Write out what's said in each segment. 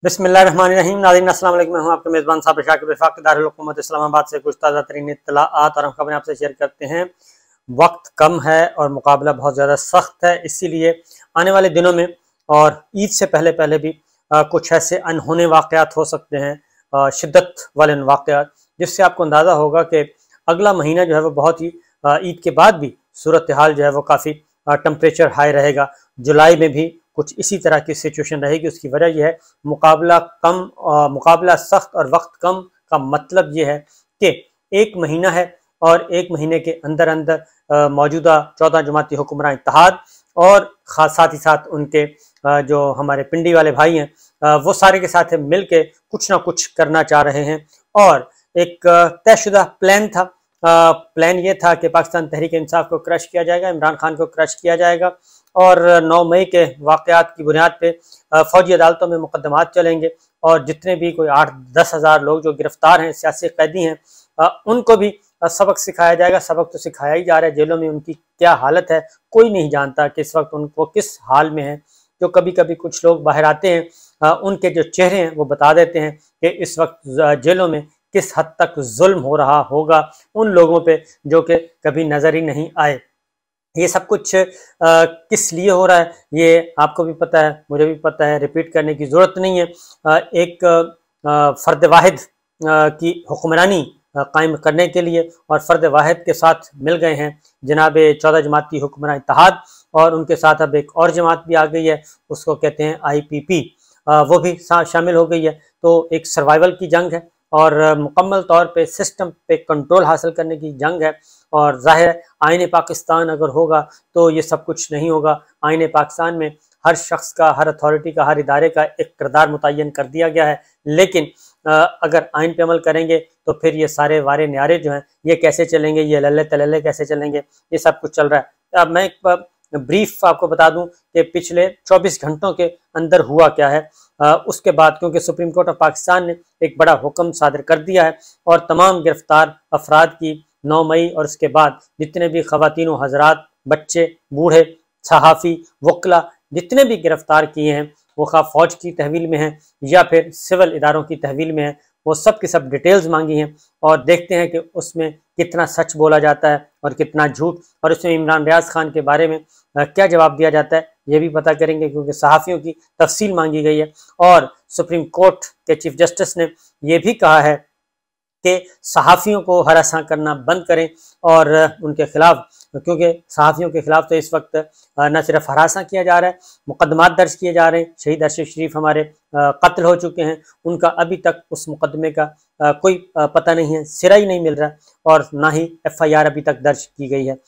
बिस्मिल्लाहिर्रहमानिर्रहीम। नाज़रीन अस्सलाम वालेकुम। मैं हूं आपके मेज़बान साबिर शाकिर वफाक दारुल हुकूमत इस्लामाबाद से कुछ ताज़ा तरीन इत्तलाआत और हम खबरें आपसे शेयर करते हैं। वक्त कम है और मुकाबला बहुत ज़्यादा सख्त है, इसीलिए आने वाले दिनों में और ईद से पहले पहले भी कुछ ऐसे अनहोने वाक़यात हो सकते हैं, शिद्दत वाले वाक़यात, जिससे आपको अंदाज़ा होगा कि अगला महीना जो है वो बहुत ही ईद के बाद भी सूरत हाल जो है वो काफ़ी टेम्परेचर हाई रहेगा। जुलाई में भी कुछ इसी तरह की सिचुएशन रहेगी। उसकी वजह यह है मुकाबला सख्त और वक्त कम का मतलब ये है कि एक महीना है और एक महीने के अंदर अंदर मौजूदा 14 जमाती हुक्मरान इत्तेहाद और साथ ही साथ उनके जो हमारे पिंडी वाले भाई हैं वो सारे के साथ मिल के कुछ ना कुछ करना चाह रहे हैं। और एक तयशुदा प्लान था। प्लान ये था कि पाकिस्तान तहरीक इंसाफ को क्रश किया जाएगा, इमरान खान को क्रश किया जाएगा और 9 मई के वाक़यात की बुनियाद पे फौजी अदालतों में मुकदमात चलेंगे और जितने भी कोई 8-10 हज़ार लोग जो गिरफ्तार हैं, सियासी कैदी हैं, उनको भी सबक सिखाया जाएगा। सबक तो सिखाया ही जा रहा है। जेलों में उनकी क्या हालत है कोई नहीं जानता कि इस वक्त उनको किस हाल में है। जो कभी कभी कुछ लोग बाहर आते हैं, उनके जो चेहरे हैं वो बता देते हैं कि इस वक्त जेलों में किस हद तक जुल्म हो रहा होगा उन लोगों पे जो कि कभी नज़र ही नहीं आए। ये सब कुछ किस लिए हो रहा है ये आपको भी पता है, मुझे भी पता है, रिपीट करने की ज़रूरत नहीं है। एक फ़र्द वाहिद की हुक्मरानी कायम करने के लिए और फ़र्द वाहिद के साथ मिल गए हैं जनाब 14 जमाती हुक्मरान इत्तेहाद और उनके साथ अब एक और जमात भी आ गई है, उसको कहते हैं IPP, वो भी शामिल हो गई है। तो एक सर्वाइवल की जंग है और मुकम्मल तौर पे सिस्टम पे कंट्रोल हासिल करने की जंग है। और ज़ाहिर आईने पाकिस्तान अगर होगा तो ये सब कुछ नहीं होगा। आईने पाकिस्तान में हर शख्स का, हर अथॉरिटी का, हर इदारे का एक किरदार मुतय्यन कर दिया गया है, लेकिन अगर आइन पे अमल करेंगे तो फिर ये सारे वारे न्यारे जो हैं ये कैसे चलेंगे, ये लल्ले तलल्ले कैसे चलेंगे, ये सब कुछ चल रहा है। अब मैं एक ब्रीफ आपको बता दूं कि पिछले 24 घंटों के अंदर हुआ क्या है। उसके बाद क्योंकि सुप्रीम कोर्ट ऑफ पाकिस्तान ने एक बड़ा हुक्म सादर कर दिया है और तमाम गिरफ्तार अफराद की 9 मई और उसके बाद जितने भी ख़वातीन हज़रात, बच्चे, बूढ़े, सहाफ़ी, वकला जितने भी गिरफ्तार किए हैं वो खा फ़ौज की तहवील में हैं या फिर सिविल इदारों की तहवील में हैं, वो सब की सब डिटेल्स मांगी हैं और देखते हैं कि उसमें कितना सच बोला जाता है और कितना झूठ, और उसमें इमरान रियाज खान के बारे में क्या जवाब दिया जाता है ये भी पता करेंगे क्योंकि सहाफ़ियों की तफसील मांगी गई है। और सुप्रीम कोर्ट के चीफ जस्टिस ने यह भी कहा है कि सहाफ़ियों को हरासा करना बंद करें और उनके खिलाफ, क्योंकि सहाफ़ियों के खिलाफ तो इस वक्त न सिर्फ हरासा किया जा रहा है, मुकदमात दर्ज किए जा रहे हैं। शहीद अरशद शरीफ हमारे कत्ल हो चुके हैं, उनका अभी तक उस मुकदमे का कोई पता नहीं है, सिरा ही नहीं मिल रहा और ना ही FIR अभी तक दर्ज की गई है।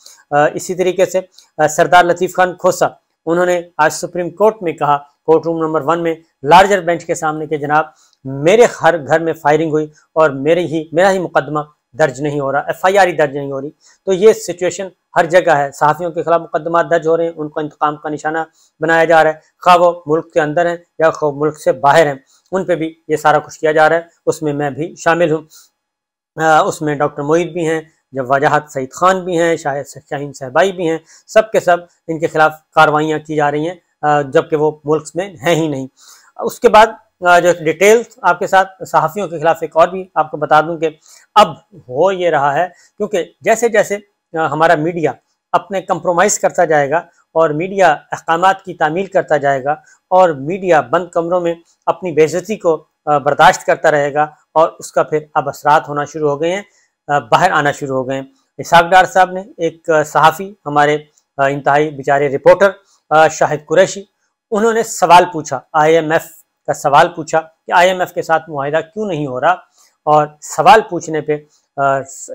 इसी तरीके से सरदार लतीफ़ खान खोसा, उन्होंने आज सुप्रीम कोर्ट में कहा, कोर्ट रूम नंबर 1 में लार्जर बेंच के सामने कि जनाब मेरे हर घर में फायरिंग हुई और मेरा ही मुकदमा दर्ज नहीं हो रहा, FIR ही दर्ज नहीं हो रही। तो ये सिचुएशन हर जगह है। सहाफ़ियों के खिलाफ मुकदमा दर्ज हो रहे हैं, उनको इंतकाम का निशाना बनाया जा रहा है, खा वो मुल्क के अंदर हैं या मुल्क से बाहर हैं, उन पर भी ये सारा कुछ किया जा रहा है। उसमें मैं भी शामिल हूँ। उसमें डॉक्टर मोईद भी हैं, जब वजाहत सईद खान भी हैं, शाहीन सहबाई भी हैं, सब के सब इनके खिलाफ कार्रवाइयाँ की जा रही हैं जबकि वो मुल्क में हैं ही नहीं। उसके बाद जो डिटेल्स आपके साथ सहाफ़ियों के खिलाफ एक और भी आपको बता दूं कि अब हो ये रहा है क्योंकि जैसे जैसे हमारा मीडिया अपने कंप्रोमाइज़ करता जाएगा और मीडिया अहकामात की तामील करता जाएगा और मीडिया बंद कमरों में अपनी बेइज्जती को बर्दाश्त करता रहेगा और उसका फिर अब असरात होना शुरू हो गए हैं, बाहर आना शुरू हो गए हैं। इसहाक डार साहब ने, एक सहाफ़ी हमारे इंतहाई बेचारे रिपोर्टर शाहिद कुरैशी, उन्होंने सवाल पूछा, IMF का सवाल पूछा कि IMF के साथ मुआहिदा क्यों नहीं हो रहा। और सवाल पूछने पे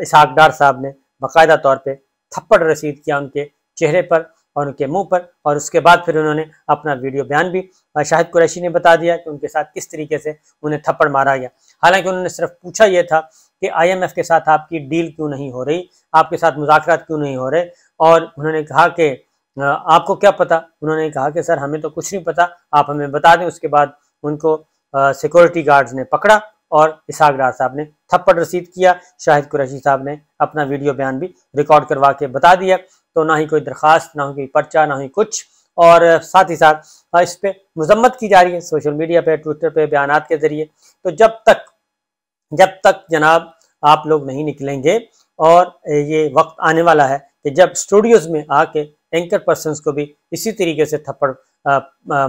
इसहाक डार साहब ने बाकायदा तौर पे थप्पड़ रसीद किया उनके चेहरे पर और उनके मुंह पर, और उसके बाद फिर उन्होंने अपना वीडियो बयान भी शाहिद कुरैशी ने बता दिया कि उनके साथ किस तरीके से उन्हें थप्पड़ मारा गया। हालांकि उन्होंने सिर्फ पूछा यह था कि IMF के साथ आपकी डील क्यों नहीं हो रही, आपके साथ मुज़ाकरात क्यों नहीं हो रहे। और उन्होंने कहा कि आपको क्या पता। उन्होंने कहा कि सर हमें तो कुछ नहीं पता, आप हमें बता दें। उसके बाद उनको सिक्योरिटी गार्ड्स ने पकड़ा और इसहाक डार साहब ने थप्पड़ रसीद किया। शाहिद कुरैशी साहब ने अपना वीडियो बयान भी रिकॉर्ड करवा के बता दिया। तो ना ही कोई दरख्वास्त, ना ही कोई पर्चा, ना ही कुछ, और साथ ही साथ इस पे मजम्मत की जा रही है सोशल मीडिया पे, ट्विटर पे, बयानात के जरिए। तो जब तक जनाब आप लोग नहीं निकलेंगे, और ये वक्त आने वाला है कि जब स्टूडियोज में आके एंकर पर्सन्स को भी इसी तरीके से थप्पड़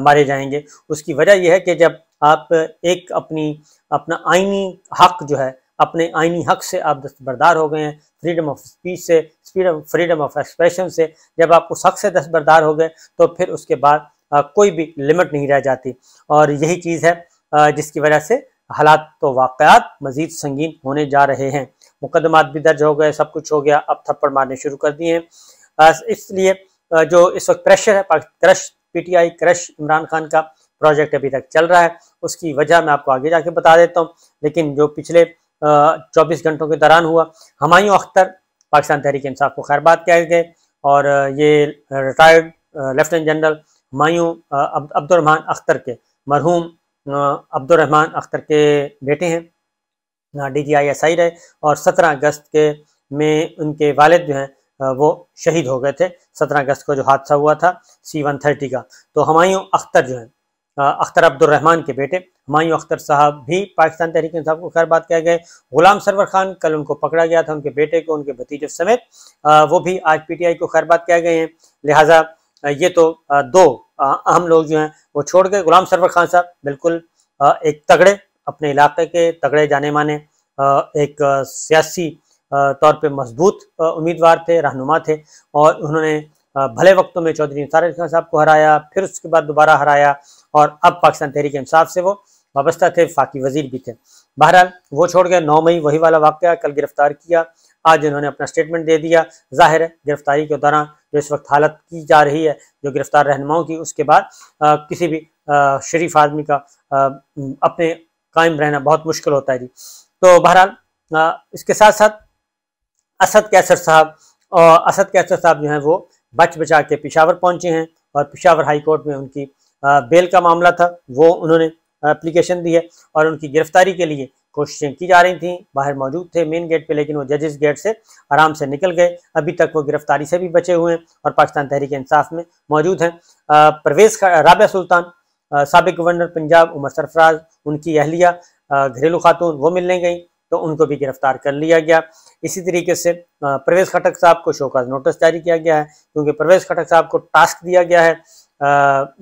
मारे जाएंगे। उसकी वजह यह है कि जब आप एक अपना आईनी हक जो है, अपने आईनी हक से आप दस्तबरदार हो गए हैं, फ्रीडम ऑफ स्पीच से, फ्रीडम ऑफ एक्सप्रेशन से, जब आप उस हक से दस्तबरदार हो गए तो फिर उसके बाद कोई भी लिमिट नहीं रह जाती। और यही चीज़ है जिसकी वजह से हालात तो वाक़यात मज़ीद संगीन होने जा रहे हैं। मुकदमात भी दर्ज हो गए, सब कुछ हो गया, अब थप्पड़ मारने शुरू कर दिए हैं। इसलिए जो इस वक्त प्रेशर है, crush PTI crush Imran Khan का प्रोजेक्ट अभी तक चल रहा है। उसकी वजह मैं आपको आगे जाके बता देता हूँ। लेकिन जो पिछले 24 घंटों के दौरान हुआ, हुमायूं अख्तर पाकिस्तान तहरीक इंसाफ को खैरबाद कहे गए, और ये retired lieutenant general Humayun Abdurrahman Akhtar के, मरहूम अब्दुर्रहमान अख्तर के बेटे हैं, DGI SI रहे, और 17 अगस्त के में उनके वालिद जो हैं वो शहीद हो गए थे। 17 अगस्त को जो हादसा हुआ था C-130 का। तो हुमायूं अख्तर जो हैं, अख्तर अब्दुर्रहमान के बेटे हुमायूं अख्तर साहब भी पाकिस्तान तहरीक इंसाफ को खैरबाद कहे गए। गुलाम सरवर खान, कल उनको पकड़ा गया था, उनके बेटे को, उनके भतीजे समेत, वो भी आज PTI को खैरबाद कहे गए हैं। लिहाजा ये तो दो अहम लोग जो हैं वो छोड़ गए। गुलाम सरवर खान साहब बिल्कुल एक तगड़े, अपने इलाके के तगड़े जाने माने एक सियासी तौर पे मजबूत उम्मीदवार थे, रहनुमा थे, और उन्होंने भले वक्तों में चौधरी निसार अली खान साहब को हराया, फिर उसके बाद दोबारा हराया, और अब पाकिस्तान तहरीक इंसाफ से वो वाबस्ता थे, फाकी वजीर भी थे। बहरहाल वो छोड़ गए। 9 मई वही वाला वाक़या, कल गिरफ्तार किया, आज इन्होंने अपना स्टेटमेंट दे दिया। जाहिर है गिरफ्तारी के दौरान जो इस वक्त हालत की जा रही है जो गिरफ्तार रहनुमाओं की, उसके बाद किसी भी शरीफ आदमी का अपने कायम रहना बहुत मुश्किल होता है जी। तो बहरहाल इसके साथ साथ असद कैसर साहब जो हैं वो बच बचा के पेशावर पहुंचे हैं, और पेशावर हाई कोर्ट में उनकी बेल का मामला था, वो उन्होंने एप्लीकेशन दी है, और उनकी गिरफ्तारी के लिए कोशिशें की जा रही थी। बाहर मौजूद थे मेन गेट पे, लेकिन वो जजेस गेट से आराम से निकल गए। अभी तक वो गिरफ्तारी से भी बचे हुए हैं और पाकिस्तान तहरीक इंसाफ में मौजूद हैं। राबिया सुल्तान, साबिक गवर्नर पंजाब, उमर सरफराज, उनकी अहलिया घरेलू खातून, वो मिलने गई तो उनको भी गिरफ्तार कर लिया गया। इसी तरीके से परवेज़ खटक साहब को शोकाज नोटिस जारी किया गया है, क्योंकि परवेज़ खटक साहब को टास्क दिया गया है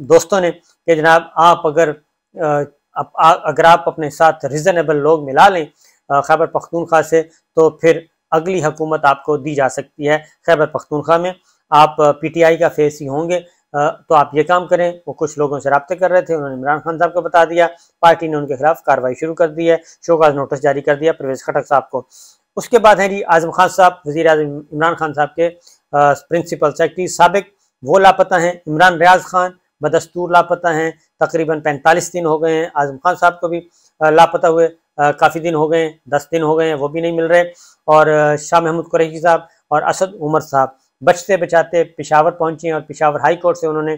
दोस्तों ने कि जनाब आप अगर आप अपने साथ रीज़नेबल लोग मिला लें खैबर पख्तूनख्वा से, तो फिर अगली हुकूमत आपको दी जा सकती है। खैबर पख्तूनख्वा में आप PTI का फेस ही होंगे, तो आप ये काम करें। वो कुछ लोगों से रब्ते कर रहे थे, उन्होंने इमरान खान साहब को बता दिया, पार्टी ने उनके खिलाफ कार्रवाई शुरू कर दी है, शोकाज नोटिस जारी कर दिया परवेज़ खटक साहब को। उसके बाद हैं जी आजम खान साहब, वज़ीर आज़म इमरान खान साहब के प्रिंसिपल सेक्रेटरी साबिक, वो लापता हैं। इमरान रियाज खान बदस्तूर लापता हैं, तकरीबन 45 दिन हो गए हैं। आजम खान साहब को भी लापता हुए काफ़ी दिन हो गए हैं, 10 दिन हो गए हैं, वो भी नहीं मिल रहे। और शाह महमूद कुरैशी साहब और असद उमर साहब बचते बचाते पेशावर पहुंचे, और पेशावर हाई कोर्ट से उन्होंने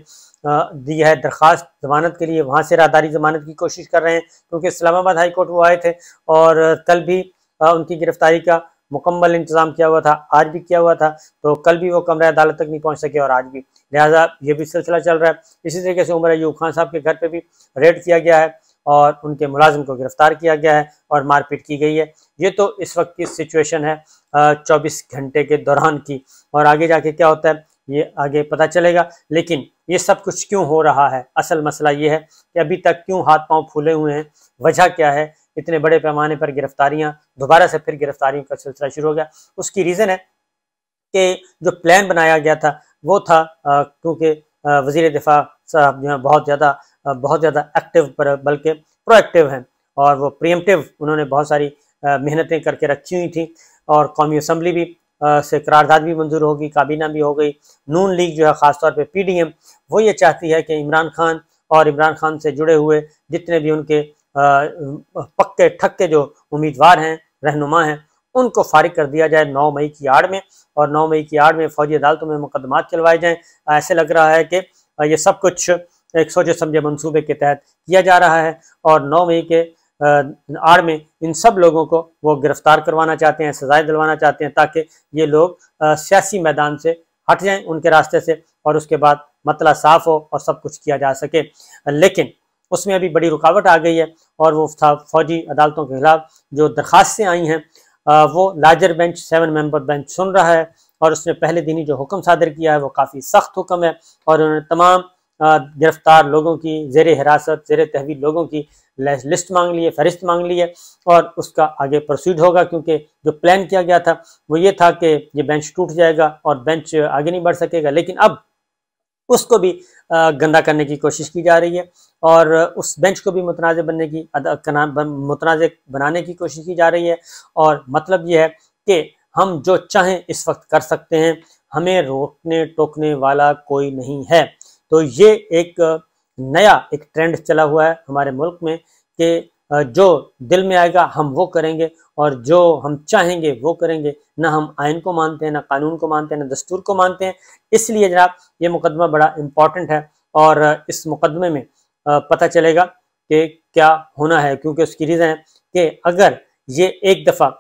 दी है दरख्वास्त जमानत के लिए। वहाँ से राहदारी जमानत की कोशिश कर रहे हैं, क्योंकि इस्लामाबाद हाई कोर्ट वो आए थे, और कल भी उनकी गिरफ्तारी का मुकम्मल इंतज़ाम किया हुआ था, आज भी किया हुआ था, तो कल भी वो कमरे अदालत तक नहीं पहुंच सके, और आज भी। लिहाजा ये भी सिलसिला चल रहा है। इसी तरीके से उमर अयूब खान साहब के घर पे भी रेड किया गया है, और उनके मुलाजिम को गिरफ्तार किया गया है, और मारपीट की गई है। ये तो इस वक्त की सिचुएशन है 24 घंटे के दौरान की, और आगे जाके क्या होता है ये आगे पता चलेगा। लेकिन ये सब कुछ क्यों हो रहा है, असल मसला ये है कि अभी तक क्यों हाथ पांव फूले हुए हैं, वजह क्या है, इतने बड़े पैमाने पर गिरफ्तारियां, दोबारा से फिर गिरफ्तारियों का सिलसिला शुरू हो गया। उसकी रीज़न है कि जो प्लान बनाया गया था वो था, क्योंकि वज़ीर दिफा साहब जो हैं बहुत ज़्यादा एक्टिव बल्कि प्रोएक्टिव हैं, और वो प्रीएम्प्टिव उन्होंने बहुत सारी मेहनतें करके रखी हुई थी, और कौमी असम्बली भी से करारदाद भी मंजूर होगी, काबीना भी हो गई। नून लीग जो है ख़ासतौर पे PDM, वो ये चाहती है कि इमरान खान और इमरान खान से जुड़े हुए जितने भी उनके पक्के ठक्के जो उम्मीदवार हैं, रहनुमा हैं, उनको फारिग कर दिया जाए 9 मई की आड़ में, और 9 मई की आड़ में फौजी अदालतों में मुकदमात चलवाए जाएँ। ऐसे लग रहा है कि ये सब कुछ एक सोचे समझे मंसूबे के तहत किया जा रहा है, और 9 मई के आड़ में इन सब लोगों को वो गिरफ्तार करवाना चाहते हैं, सजाएं दिलवाना चाहते हैं, ताकि ये लोग सियासी मैदान से हट जाएं उनके रास्ते से, और उसके बाद मतला साफ हो और सब कुछ किया जा सके। लेकिन उसमें अभी बड़ी रुकावट आ गई है और वो फौजी अदालतों के खिलाफ जो दरखास्तें आई हैं वो लार्जर बेंच 7 मेंबर बेंच सुन रहा है और उसने पहले दिन ही जो हुक्म सादर किया है वो काफ़ी सख्त हुक्म है और उन्होंने तमाम गिरफ्तार लोगों की ज़ेर हिरासत ज़ेर तहवील लोगों की लिस्ट मांग ली है, फहरिस्त मांग ली है और उसका आगे प्रोसीड होगा, क्योंकि जो प्लान किया गया था वो ये था कि ये बेंच टूट जाएगा और बेंच आगे नहीं बढ़ सकेगा, लेकिन अब उसको भी गंदा करने की कोशिश की जा रही है और उस बेंच को भी मुतनाज़ बनाने की कोशिश की जा रही है। और मतलब ये है कि हम जो चाहें इस वक्त कर सकते हैं, हमें रोकने टोकने वाला कोई नहीं है। तो ये एक नया एक ट्रेंड चला हुआ है हमारे मुल्क में कि जो दिल में आएगा हम वो करेंगे और जो हम चाहेंगे वो करेंगे। ना हम आइन को मानते हैं, ना कानून को मानते हैं, ना दस्तूर को मानते हैं। इसलिए जनाब ये मुकदमा बड़ा इम्पॉर्टेंट है और इस मुकदमे में पता चलेगा कि क्या होना है, क्योंकि उसकी रीज़न है कि अगर ये एक दफ़ा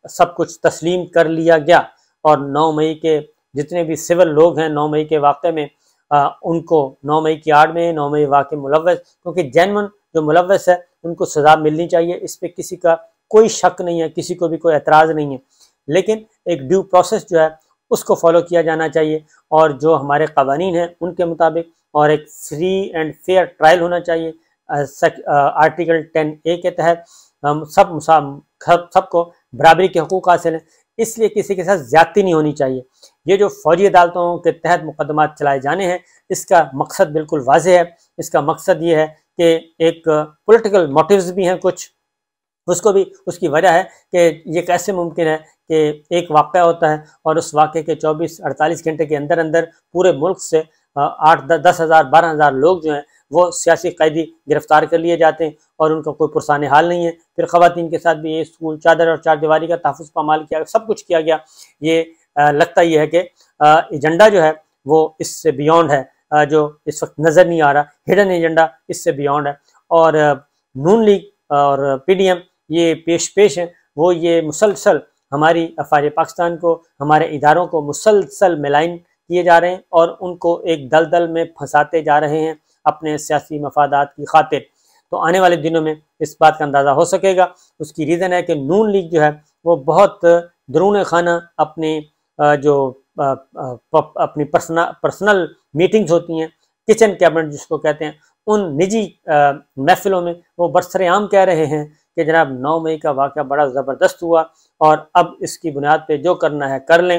सब कुछ तस्लीम कर लिया गया और 9 मई के जितने भी सिविल लोग हैं 9 मई के वाक़े में उनको 9 मई की आड़ में 9 मई वाक़े मुलव्वस, क्योंकि जेन्युइन जो मुलव्वस है उनको सज़ा मिलनी चाहिए, इस पर किसी का कोई शक नहीं है, किसी को भी कोई एतराज़ नहीं है। लेकिन एक ड्यू प्रोसेस जो है उसको फॉलो किया जाना चाहिए और जो हमारे कवानीन हैं उनके मुताबिक और एक फ्री एंड फेयर ट्रायल होना चाहिए। आर्टिकल 10A के तहत हम सबको बराबरी के हकूक़ हासिल हैं, इसलिए किसी के साथ ज़्यादती नहीं होनी चाहिए। ये जो फौजी अदालतों के तहत मुकदमात चलाए जाने हैं इसका मकसद बिल्कुल वाज़ेह है। इसका मकसद ये है कि एक पॉलिटिकल मोटिव्स भी हैं कुछ, उसको भी उसकी वजह है कि ये कैसे मुमकिन है कि एक वाक़या होता है और उस वाक़े के 24-48 घंटे के अंदर अंदर पूरे मुल्क से 8-10 हज़ार 12 हज़ार लोग जो हैं वो सियासी कैदी गिरफ्तार कर लिए जाते हैं और उनका कोई पुरसान हाल नहीं है। फिर ख़वातीन के साथ भी ये स्कूल, चादर और चारदीवारी का तहफ़्फ़ुज़ पामाल किया, सब कुछ किया गया। ये लगता ये है कि एजेंडा जो है वो इससे बियॉन्ड है, जो इस वक्त नज़र नहीं आ रहा, हिडन एजेंडा इससे बियॉन्ड है। और नून लीग और PDM ये पेश हैं, वो ये मुसलसल हमारी अफ़वाज पाकिस्तान को, हमारे इदारों को मुसलसल मिलाइन किए जा रहे हैं और उनको एक दलदल में फंसाते जा रहे हैं अपने सियासी मफादात की खातिर। तो आने वाले दिनों में इस बात का अंदाज़ा हो सकेगा। उसकी रीज़न है कि नून लीग जो है वो बहुत दरून खाना अपने जो अपनी पर्सनल मीटिंग्स होती हैं, किचन कैबिनेट जिसको कहते हैं, उन निजी महफिलों में वो बरसरेआम कह रहे हैं कि जनाब 9 मई का वाक़या बड़ा ज़बरदस्त हुआ और अब इसकी बुनियाद पे जो करना है कर लें।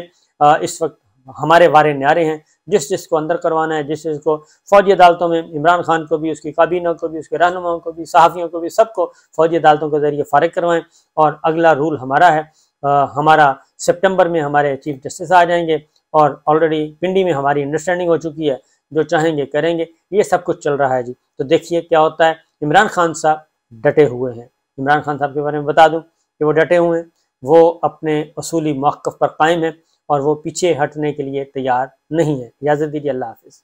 इस वक्त हमारे वारे न्यारे हैं, जिसको अंदर करवाना है, जिसको फौजी अदालतों में इमरान खान को भी, उसकी काबीना को भी, उसके रहनुमाओं को भी, सहाफ़ियों को भी, सबको फौजी अदालतों के ज़रिए फ़ारिग करवाएं। और अगला रूल हमारा है, हमारा सितंबर में हमारे चीफ जस्टिस आ जाएंगे और ऑलरेडी पिंडी में हमारी अंडरस्टैंडिंग हो चुकी है, जो चाहेंगे करेंगे। ये सब कुछ चल रहा है जी। तो देखिए क्या होता है। इमरान खान साहब डटे हुए हैं। इमरान खान साहब के बारे में बता दूं कि वो डटे हुए हैं, वो अपने असूली मौक़िफ़ पर कायम है और वो पीछे हटने के लिए तैयार नहीं है। इजाज़त दीजिए, अल्लाह हाफ़िज़।